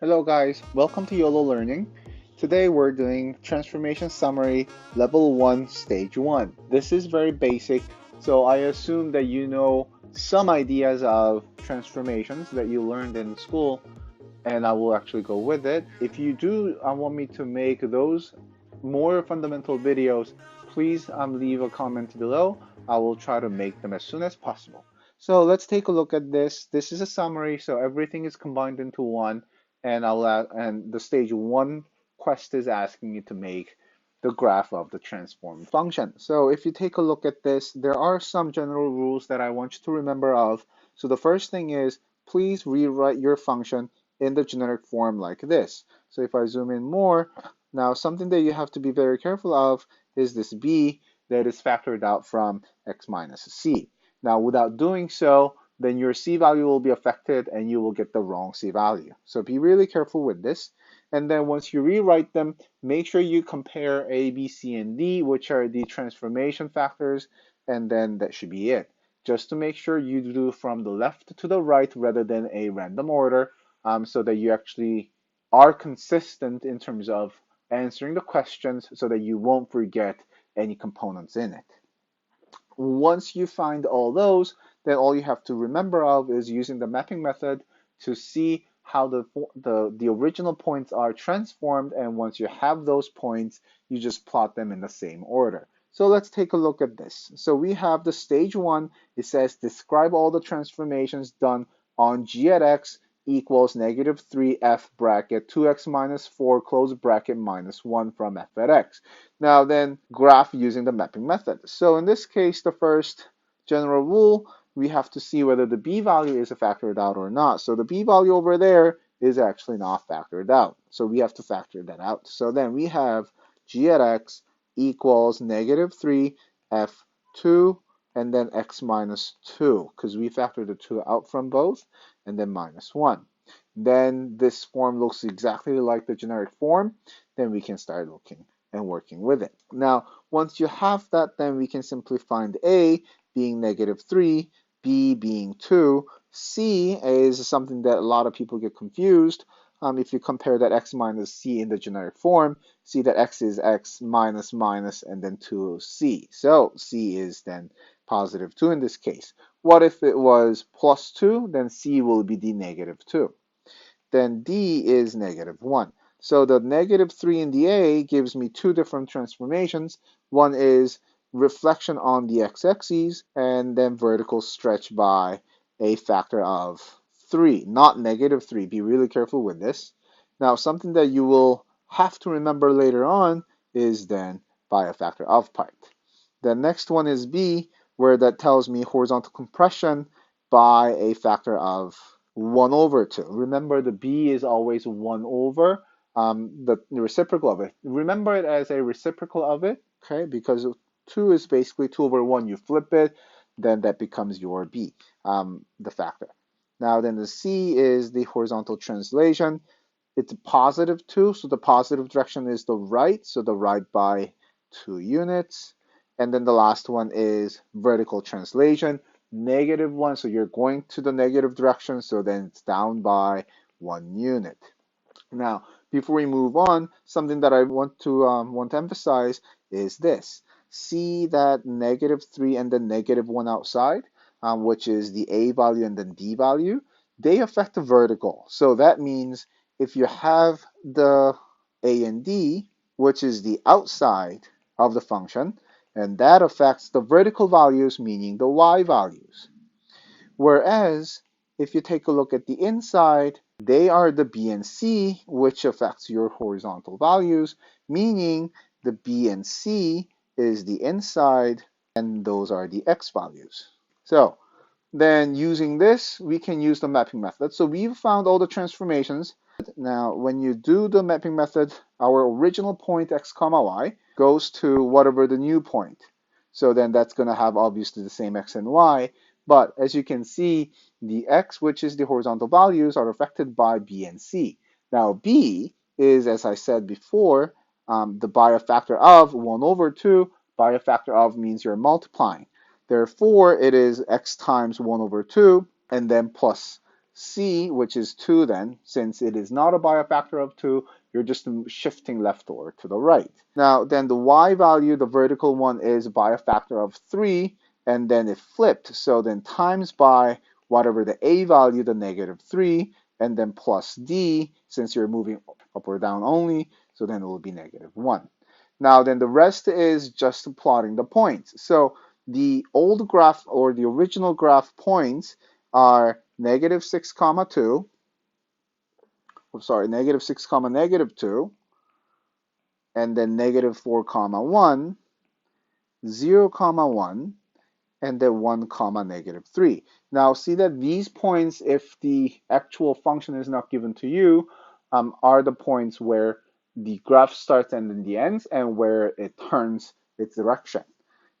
Hello guys, welcome to YOLO Learning. Today we're doing Transformation Summary Level 1 Stage 1. This is very basic, so I assume that you know some ideas of transformations that you learned in school, and I will actually go with it. If you do want me to make those more fundamental videos, please leave a comment below. I will try to make them as soon as possible. So let's take a look at this. This is a summary, so everything is combined into one, and the stage one quest is asking you to make the graph of the transform function. So if you take a look at this, there are some general rules that I want you to remember of. So the first thing is, please rewrite your function in the generic form like this. So if I zoom in more, now something that you have to be very careful of is this b that is factored out from x minus c. Now without doing so, then your c value will be affected and you will get the wrong c value. So be really careful with this. And then once you rewrite them, make sure you compare a, b, c, and d, which are the transformation factors, and then that should be it. Just to make sure you do from the left to the right rather than a random order, so that you actually are consistent in terms of answering the questions so that you won't forget any components in it. Once you find all those, then all you have to remember of is using the mapping method to see how the original points are transformed, and once you have those points, you just plot them in the same order. So let's take a look at this. So we have the stage one. It says describe all the transformations done on g at x equals negative 3f bracket 2x minus 4 close bracket minus 1 from f at x. Now then, graph using the mapping method. So in this case, the first general rule, we have to see whether the b value is factored out or not. So the b value over there is actually not factored out. So we have to factor that out. So then we have g at x equals negative 3 f2 and then x minus 2, because we factored the 2 out from both, and then minus 1. Then this form looks exactly like the generic form. Then we can start looking and working with it. Now, once you have that, then we can simply find a being negative 3, b being 2, c is something that a lot of people get confused. If you compare that x minus c in the generic form, see that x is x minus minus and then 2c. So c is then positive 2 in this case. What if it was plus 2? Then c will be the negative 2. Then d is negative 1. So the negative 3 in the a gives me two different transformations. One is reflection on the x-axis and then vertical stretch by a factor of 3, not negative 3. Be really careful with this. Now, something that you will have to remember later on is then by a factor of part. The next one is b, where that tells me horizontal compression by a factor of 1 over 2. Remember, the b is always 1 over the reciprocal of it. Remember it as a reciprocal of it, okay? Because 2 is basically 2 over 1. You flip it, then that becomes your b, the factor. Now then the c is the horizontal translation. It's a positive 2, so the positive direction is the right, so the right by 2 units. And then the last one is vertical translation, negative 1, so you're going to the negative direction, so then it's down by 1 unit. Now, before we move on, something that I want to emphasize is this. See that negative 3 and the negative 1 outside, which is the a value and the d value, they affect the vertical. So that means if you have the a and d, which is the outside of the function, and that affects the vertical values, meaning the y values. Whereas if you take a look at the inside, they are the b and c, which affects your horizontal values, meaning the b and c is the inside, and those are the x values. So then using this, we can use the mapping method. So we've found all the transformations. Now, when you do the mapping method, our original point x comma y goes to whatever the new point. So then that's going to have obviously the same x and y. But as you can see, the x, which is the horizontal values, are affected by b and c. Now, b is, as I said before, the by a factor of 1 over 2. By a factor of means you're multiplying. Therefore, it is x times 1 over 2, and then plus C, which is 2 then, since it is not a biofactor of 2, you're just shifting left or to the right. Now, then the Y value, the vertical one, is a biofactor of 3, and then it flipped. So then times by whatever the A value, the -3, and then plus D, since you're moving up or down only, so then it will be -1. Now, then the rest is just plotting the points. So the old graph or the original graph points are -6, 2. I'm sorry, -6, -2, and then -4, 1, 0, 1, and then 1, -3. Now see that these points, if the actual function is not given to you, are the points where the graph starts and then the ends, and where it turns its direction.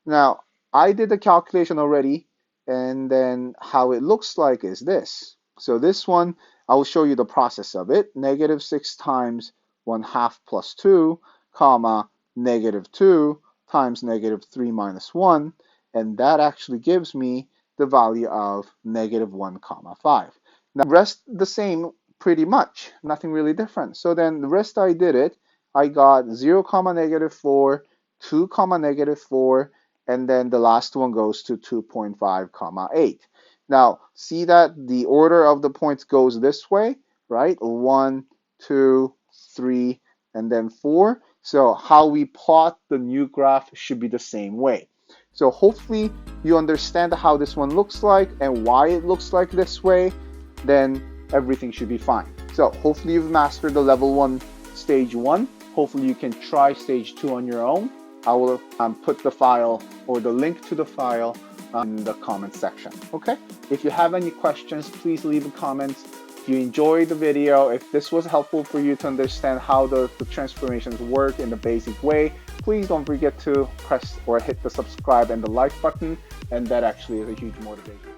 Now, I did the calculation already, and then how it looks like is this. So this one, I will show you the process of it. -6 times 1/2 plus 2, comma, -2 times -3 minus 1, and that actually gives me the value of -1, 5. Now, the rest the same pretty much, nothing really different. So then the rest I did it, I got 0, -4, 2, -4, and then the last one goes to 2.5, 8. Now, see that the order of the points goes this way, right? 1, 2, 3, and then 4. So how we plot the new graph should be the same way. So hopefully you understand how this one looks like and why it looks like this way. Then everything should be fine. So hopefully you've mastered the level 1 stage 1. Hopefully you can try stage 2 on your own. I will put the file or the link to the file in the comment section. Okay? If you have any questions, please leave a comment. If you enjoyed the video, if this was helpful for you to understand how the transformations work in the basic way, please don't forget to press or hit the subscribe and the like button, and that actually is a huge motivation.